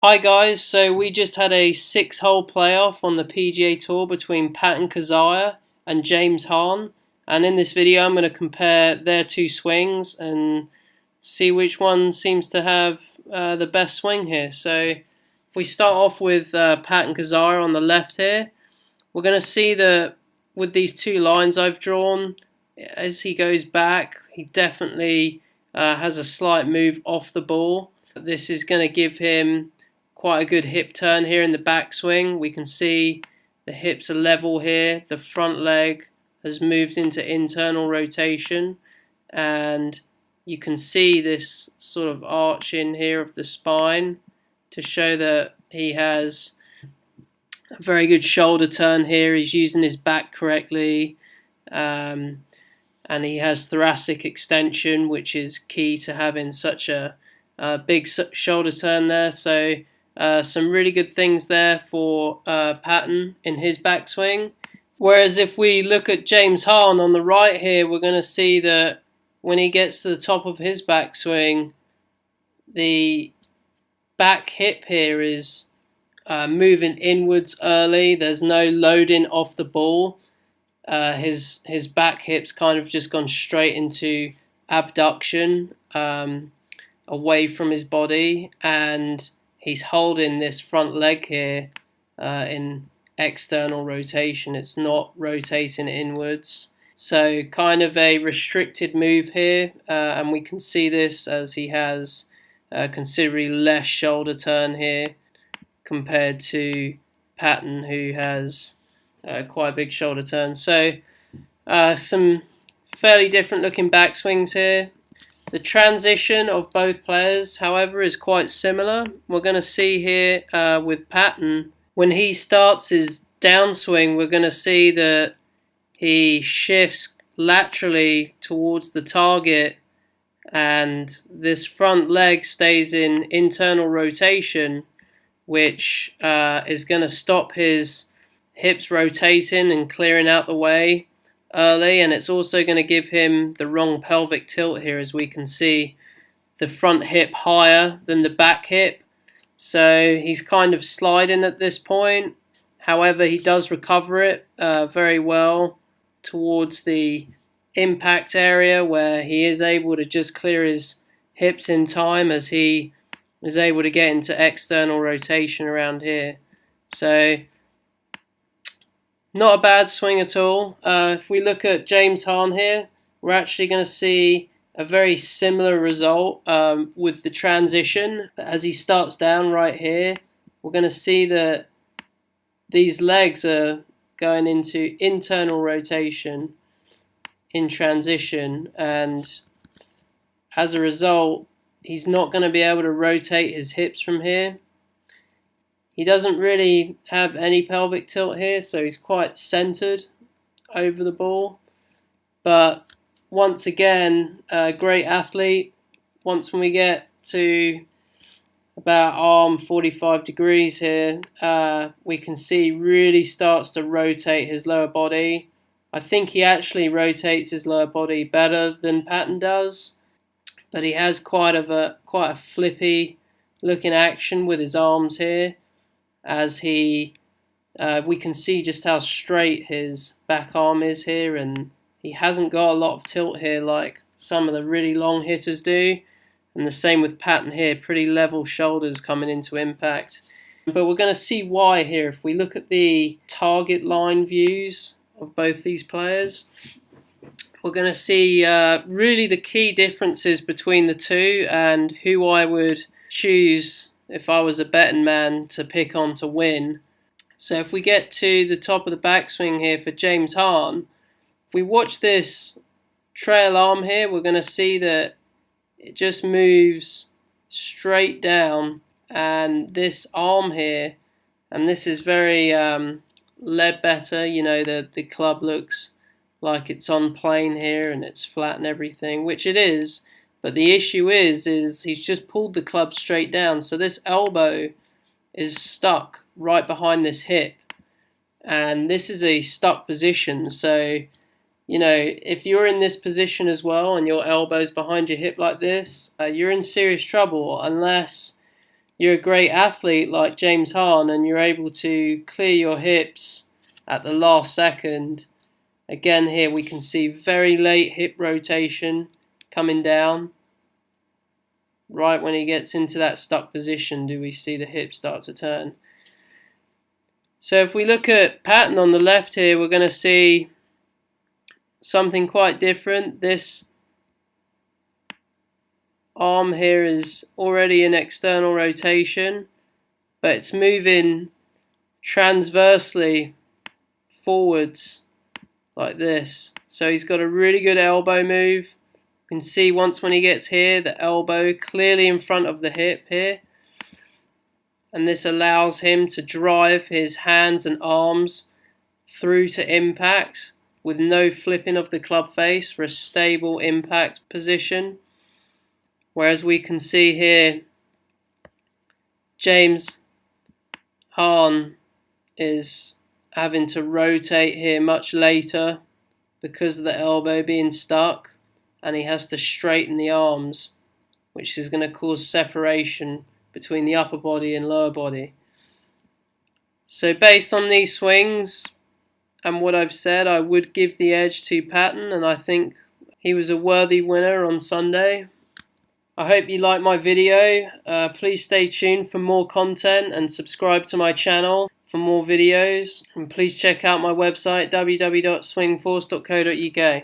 Hi guys, so we just had a 6-hole playoff on the PGA Tour between Patton Kizzire and James Hahn, and in this video I'm going to compare their two swings and see which one seems to have the best swing here. So if we start off with Patton Kizzire on the left here, we're going to see that with these two lines I've drawn, as he goes back, he definitely has a slight move off the ball. This is going to give him quite a good hip turn here in the backswing. We can see the hips are level here. The front leg has moved into internal rotation, and you can see this sort of arch in here of the spine to show that he has a very good shoulder turn here. He's using his back correctly, and he has thoracic extension, which is key to having such a big shoulder turn there. So some really good things there for Patton in his backswing. Whereas if we look at James Hahn on the right here, we're going to see that when he gets to the top of his backswing, the back hip here is moving inwards early. There's no loading off the ball. His back hip's kind of just gone straight into abduction away from his body, and he's holding this front leg here in external rotation. It's not rotating inwards. So kind of a restricted move here, and we can see this as he has considerably less shoulder turn here compared to Patton, who has quite a big shoulder turn. So some fairly different looking backswings here. The transition of both players, however, is quite similar. We're going to see here with Patton, when he starts his downswing, we're going to see that he shifts laterally towards the target, and this front leg stays in internal rotation, which is going to stop his hips rotating and clearing out the way early, and it's also going to give him the wrong pelvic tilt here, as we can see the front hip higher than the back hip. So he's kind of sliding at this point. However, he does recover it very well towards the impact area, where he is able to just clear his hips in time as he is able to get into external rotation around here. So not a bad swing at all. If we look at James Hahn here, we're actually going to see a very similar result with the transition. As he starts down right here, we're going to see that these legs are going into internal rotation in transition, and as a result, he's not going to be able to rotate his hips from here. He doesn't really have any pelvic tilt here, so he's quite centered over the ball. But once again, a great athlete. Once when we get to about arm 45 degrees here, we can see really starts to rotate his lower body. I think he actually rotates his lower body better than Patton does, but he has quite a flippy looking action with his arms here, as we can see just how straight his back arm is here, and he hasn't got a lot of tilt here like some of the really long hitters do. And the same with Patton here, pretty level shoulders coming into impact. But we're going to see why here. If we look at the target line views of both these players, we're going to see really the key differences between the two, and who I would choose if I was a betting man to pick on to win. So if we get to the top of the backswing here for James Hahn, if we watch this trail arm here, we're going to see that it just moves straight down, and this arm here, and this is very Ledbetter, you know, the club looks like it's on plane here and it's flat and everything, which it is. But the issue is he's just pulled the club straight down. So this elbow is stuck right behind this hip. And this is a stuck position. So, you know, if you're in this position as well and your elbow's behind your hip like this, you're in serious trouble unless you're a great athlete like James Hahn and you're able to clear your hips at the last second. Again, here we can see very late hip rotation coming down. Right when he gets into that stuck position do we see the hip start to turn. So if we look at Patton on the left here, we're going to see something quite different. This arm here is already in external rotation, but it's moving transversely forwards like this. So he's got a really good elbow move. You can see once when he gets here, the elbow clearly in front of the hip here. And this allows him to drive his hands and arms through to impact with no flipping of the club face for a stable impact position. Whereas we can see here, James Hahn is having to rotate here much later because of the elbow being stuck, and he has to straighten the arms, which is going to cause separation between the upper body and lower body. So based on these swings and what I've said, I would give the edge to Patton, and I think he was a worthy winner on Sunday. I hope you liked my video. Please stay tuned for more content and subscribe to my channel for more videos. And please check out my website www.swingforce.co.uk.